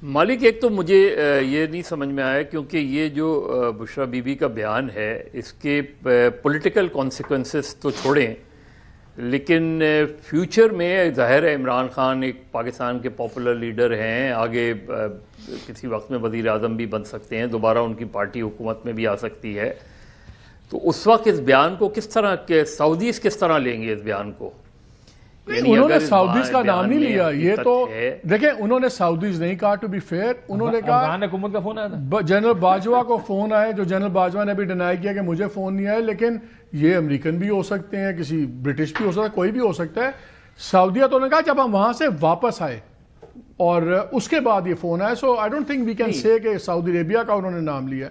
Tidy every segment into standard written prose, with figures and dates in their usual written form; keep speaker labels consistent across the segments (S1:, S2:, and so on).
S1: مالک، ایک تو مجھے یہ نہیں سمجھ میں آیا، کیونکہ یہ جو بشریٰ بی بی کا بیان ہے اس کے پولیٹیکل کانسیکوینسز تو چھوڑیں، لیکن فیوچر میں ظاہر ہے عمران خان ایک پاکستان کے پاپولر لیڈر ہیں، آگے کسی وقت میں وزیر اعظم بھی بن سکتے ہیں، دوبارہ ان کی پارٹی حکومت میں بھی آ سکتی ہے، تو اس وقت اس بیان کو کس طرح کے سعودیز کس طرح لیں گے اس بیان کو؟
S2: انہوں نے سعودیز کا نام نہیں لیا، یہ تو دیکھیں انہوں نے سعودیز نہیں کہا، ٹو بی فیئر انہوں نے کہا
S3: افغان حکومت کا فون آیا تھا،
S2: جنرل باجوہ کو فون آئے، جو جنرل باجوہ نے بھی ڈینائی کیا کہ مجھے فون نہیں آیا، لیکن یہ امریکن بھی ہو سکتے ہیں، کسی برٹش بھی ہو سکتا ہے، کوئی بھی ہو سکتا ہے۔ سعودیہ تو نے کہا جب ہم وہاں سے واپس آئے اور اس کے بعد یہ فون آیا، so I don't think we can say کہ سعودی عربیہ کا انہوں نے نام لیا۔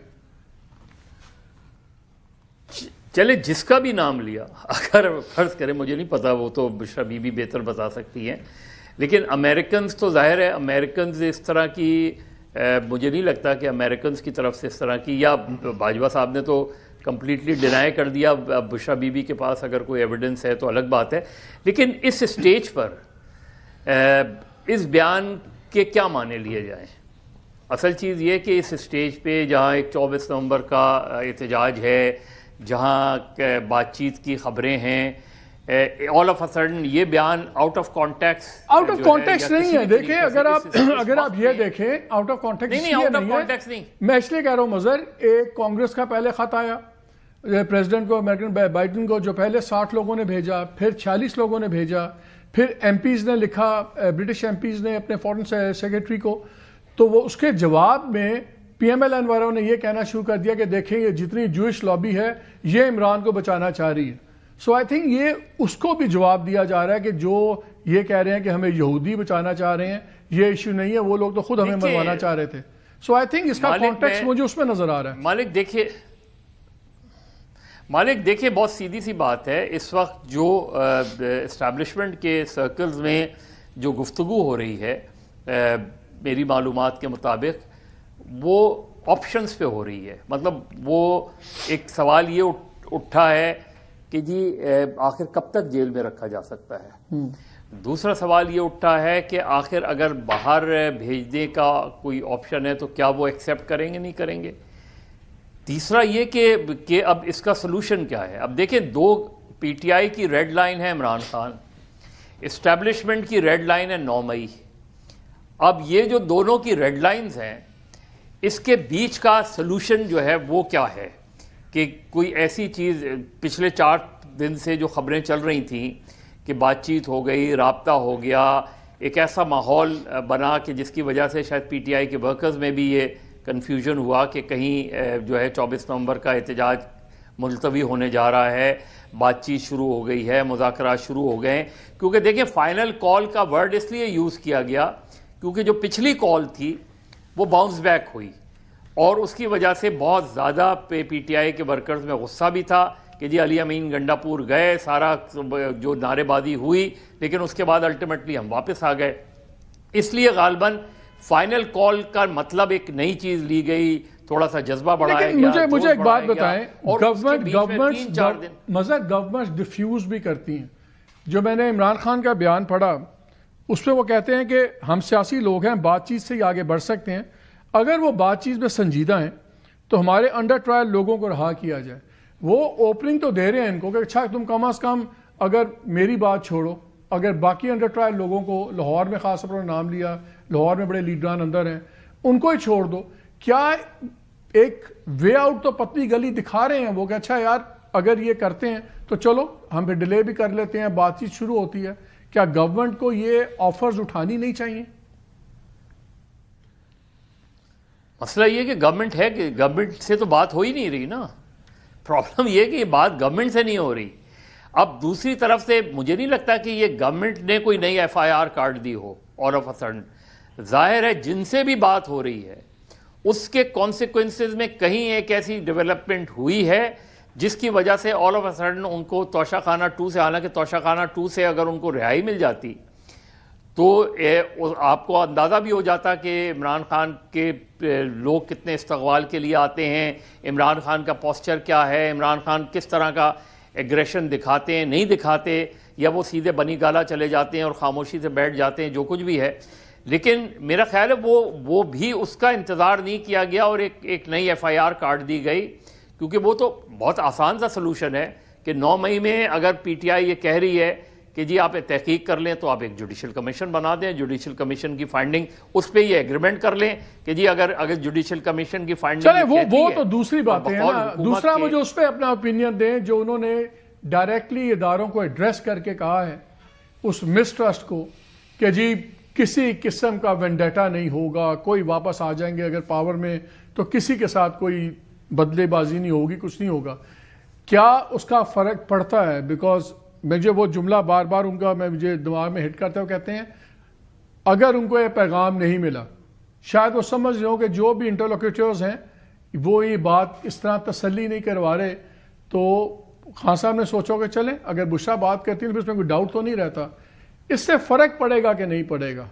S1: چلے جس کا بھی نام لیا، اگر فرض کریں، مجھے نہیں پتا، وہ تو بشریٰ بی بی بہتر بتا سکتی ہیں، لیکن امریکنز تو ظاہر ہے امریکنز اس طرح کی مجھے نہیں لگتا کہ امریکنز کی طرف سے اس طرح کی، یا باجوہ صاحب نے تو کمپلیٹلی ڈینائی کر دیا، بشریٰ بی بی کے پاس اگر کوئی ایویڈنس ہے تو الگ بات ہے، لیکن اس اسٹیج پر اس بیان کے کیا معنی لیے جائیں؟ اصل چیز یہ کہ اس اسٹیج پہ جہاں ایک 24 نومبر کا احتجاج ہے، جہاں بات چیت کی خبریں ہیں، آل آف اے سڈن یہ بیان آؤٹ آف کانٹیکس
S2: نہیں ہے۔ دیکھیں اگر آپ یہ دیکھیں آؤٹ آف کانٹیکس نہیں، میں اس لیے کہہ رہا ہوں مظہر، ایک کانگریس کا پہلے خط آیا پریزیڈنٹ کو، امریکن بائیڈن کو، جو پہلے 60 لوگوں نے بھیجا، پھر 46 لوگوں نے بھیجا، پھر ایم پیز نے لکھا، برٹش ایم پیز نے اپنے فارن سیکرٹری کو، تو وہ اس کے جواب میں پی ایم ایل این والوں نے یہ کہنا شروع کر دیا کہ دیکھیں یہ جتنی جوئش لابی ہے یہ عمران کو بچانا چاہ رہی ہے۔ سو آئی تھنک یہ اس کو بھی جواب دیا جا رہا ہے کہ جو یہ کہہ رہے ہیں کہ ہمیں یہودی بچانا چاہ رہے ہیں، یہ ایشو نہیں ہے، وہ لوگ تو خود ہمیں مروانا چاہ رہے تھے۔ سو آئی تھنک اس کا کانٹیکس مجھے اس میں نظر آ رہا ہے۔
S1: مالک دیکھیں بہت سیدھی سی بات ہے، اس وقت جو اسٹیبلشمنٹ کے سرکلز میں جو گفتگو ہو رہی ہے میری معلومات کے مطابق، وہ آپشنز پہ ہو رہی ہے، مطلب وہ ایک سوال یہ اٹھا ہے کہ جی آخر کب تک جیل میں رکھا جا سکتا ہے، دوسرا سوال یہ اٹھا ہے کہ آخر اگر باہر بھیجنے کا کوئی آپشن ہے تو کیا وہ ایکسیپٹ کریں گے نہیں کریں گے، تیسرا یہ کہ اب اس کا سلوشن کیا ہے۔ اب دیکھیں دو پی ٹی آئی کی ریڈ لائن ہے عمران خان، اسٹیبلشمنٹ کی ریڈ لائن ہے 9 مئی۔ اب یہ جو دونوں کی ریڈ لائنز ہیں، اس کے بیچ کا سلوشن جو ہے وہ کیا ہے کہ کوئی ایسی چیز، پچھلے 4 دن سے جو خبریں چل رہی تھیں کہ بات چیت ہو گئی، رابطہ ہو گیا، ایک ایسا ماحول بنا کہ جس کی وجہ سے شاید پی ٹی آئی کے ورکرز میں بھی یہ کنفیوژن ہوا کہ کہیں جو ہے 24 نومبر کا احتجاج ملتوی ہونے جا رہا ہے، بات چیت شروع ہو گئی ہے، مذاکرات شروع ہو گئے ہیں، کیونکہ دیکھیں فائنل کال کا ورڈ اس لیے یوز کیا گیا کیونکہ جو پچھلی کال تھی وہ باؤنس بیک ہوئی، اور اس کی وجہ سے بہت زیادہ پی ٹی آئی کے ورکرز میں غصہ بھی تھا کہ جی علی امین گنڈا پور گئے، سارا جو نعرے بازی ہوئی، لیکن اس کے بعد الٹیمیٹلی ہم واپس آ گئے، اس لیے غالباً فائنل کال کا مطلب ایک نئی چیز لی گئی، تھوڑا سا جذبہ بڑھایا گیا۔
S2: مجھے ایک بات بتائیں، گورنمنٹ ڈیفیوز بھی کرتی ہیں۔ جو میں نے عمران خان کا بیان پڑھا اس پہ وہ کہتے ہیں کہ ہم سیاسی لوگ ہیں، بات چیت سے ہی آگے بڑھ سکتے ہیں، اگر وہ بات چیت میں سنجیدہ ہیں تو ہمارے انڈر ٹرائل لوگوں کو رہا کیا جائے۔ وہ اوپننگ تو دے رہے ہیں ان کو کہ اچھا تم کم از کم اگر میری بات چھوڑو، اگر باقی انڈر ٹرائل لوگوں کو، لاہور میں خاص طور پر نام لیا، لاہور میں بڑے لیڈران اندر ہیں، ان کو ہی چھوڑ دو۔ کیا ایک وے آؤٹ تو پتلی گلی دکھا رہے ہیں وہ کہ اچھا یار اگر یہ کرتے ہیں تو چلو ہم پھر ڈیلے بھی کر لیتے ہیں، بات چیت شروع ہوتی ہے۔ کیا گورنمنٹ کو یہ آفرز اٹھانی نہیں چاہیے؟
S1: مسئلہ یہ کہ گورنمنٹ ہے کہ گورنمنٹ سے تو بات ہو ہی نہیں رہی نا، پرابلم یہ کہ یہ بات گورنمنٹ سے نہیں ہو رہی۔ اب دوسری طرف سے مجھے نہیں لگتا کہ یہ گورنمنٹ نے کوئی نئی ایف آئی آر کاٹ دی ہو آل آف اے سڈن، ظاہر ہے جن سے بھی بات ہو رہی ہے اس کے کانسیکوینسز میں کہیں ایک ایسی ڈیولپمنٹ ہوئی ہے جس کی وجہ سے آل آف اے سڈن ان کو توشہ خانہ 2 سے، حالانکہ توشہ خانہ 2 سے اگر ان کو رہائی مل جاتی تو آپ کو اندازہ بھی ہو جاتا کہ عمران خان کے لوگ کتنے استقبال کے لیے آتے ہیں، عمران خان کا پوسچر کیا ہے، عمران خان کس طرح کا ایگریشن دکھاتے ہیں نہیں دکھاتے، یا وہ سیدھے بنی گالا چلے جاتے ہیں اور خاموشی سے بیٹھ جاتے ہیں، جو کچھ بھی ہے۔ لیکن میرا خیال ہے وہ بھی اس کا انتظار نہیں کیا گیا اور ایک نئی ایف آئی آر کاٹ دی گئی، کیونکہ وہ تو بہت آسان سا سلوشن ہے کہ 9 مئی میں اگر پی ٹی آئی یہ کہہ رہی ہے کہ جی آپ تحقیق کر لیں تو آپ ایک جوڈیشل کمیشن بنا دیں، جوڈیشل کمیشن کی فائنڈنگ اس پہ یہ ایگریمنٹ کر لیں کہ جی اگر جوڈیشل کمیشن کی فائنڈنگ
S2: چلے وہ تو دوسری باتیں ہیں نا، دوسرا مجھے اس پہ اپنا اوپینین دیں جو انہوں نے ڈائریکٹلی اداروں کو ایڈریس کر کے کہا ہے اس مس ٹرسٹ کو کہ جی کسی قسم کا وینڈیٹا نہیں ہوگا، کوئی واپس آ جائیں گے اگر پاور میں تو کسی کے ساتھ کوئی بدلے بازی نہیں ہوگی، کچھ نہیں ہوگا. کیا اس کا فرق پڑتا ہے؟ بیکاز مجھے وہ جملہ بار بار ان کا مجھے دماغ میں ہٹ کرتا ہے، وہ کہتے ہیں اگر ان کو یہ پیغام نہیں ملا، شاید وہ سمجھ رہے ہو کہ جو بھی انٹرلوکیٹرز ہیں وہ یہ بات اس طرح تسلی نہیں کروا رہے، تو خان صاحب نے سوچا کہ چلیں اگر بشرا بات کرتی ہیں تو اس میں کوئی ڈاؤٹ تو نہیں رہتا. اس سے فرق پڑے گا کہ نہیں پڑے گا؟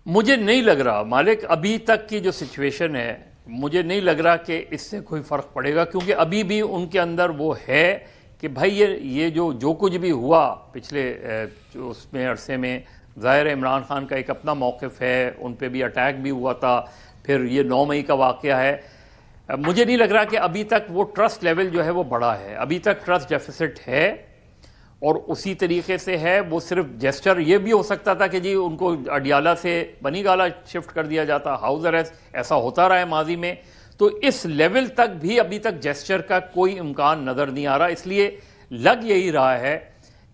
S1: مجھے نہیں لگ رہا مالک، ابھی تک کی جو سچویشن ہے مجھے نہیں لگ رہا کہ اس سے کوئی فرق پڑے گا، کیونکہ ابھی بھی ان کے اندر وہ ہے کہ بھائی یہ جو کچھ بھی ہوا پچھلے اس میں عرصے میں، ظاہر عمران خان کا ایک اپنا موقف ہے، ان پہ بھی اٹیک بھی ہوا تھا، پھر یہ 9 مئی کا واقعہ ہے. مجھے نہیں لگ رہا کہ ابھی تک وہ ٹرسٹ لیول جو ہے وہ بڑا ہے، ابھی تک ٹرسٹ ڈیفیسٹ ہے اور اسی طریقے سے ہے. وہ صرف جیسچر یہ بھی ہو سکتا تھا کہ جی ان کو اڈیالہ سے بنی گالہ شفٹ کر دیا جاتا، ہاؤس اریسٹ، ایسا ہوتا رہا ہے ماضی میں. تو اس لیول تک بھی ابھی تک جیسچر کا کوئی امکان نظر نہیں آ رہا، اس لیے لگ یہی رہا ہے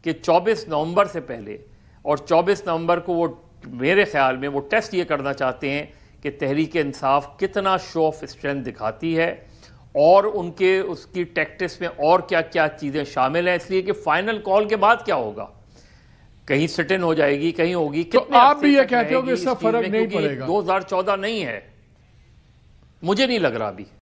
S1: کہ 24 نومبر سے پہلے، اور 24 نومبر کو وہ میرے خیال میں وہ ٹیسٹ یہ کرنا چاہتے ہیں کہ تحریک انصاف کتنا شو آف اسٹرینتھ دکھاتی ہے اور ان کے اس کی ٹیکٹس میں اور کیا کیا چیزیں شامل ہیں. اس لیے کہ فائنل کال کے بعد کیا ہوگا، کہیں سٹن ہو جائے گی، کہیں ہوگی.
S2: تو آپ بھی یہ کہتے ہو کہ اس سے فرق نہیں پڑے گا؟
S1: 2014 نہیں ہے، مجھے نہیں لگ رہا ابھی.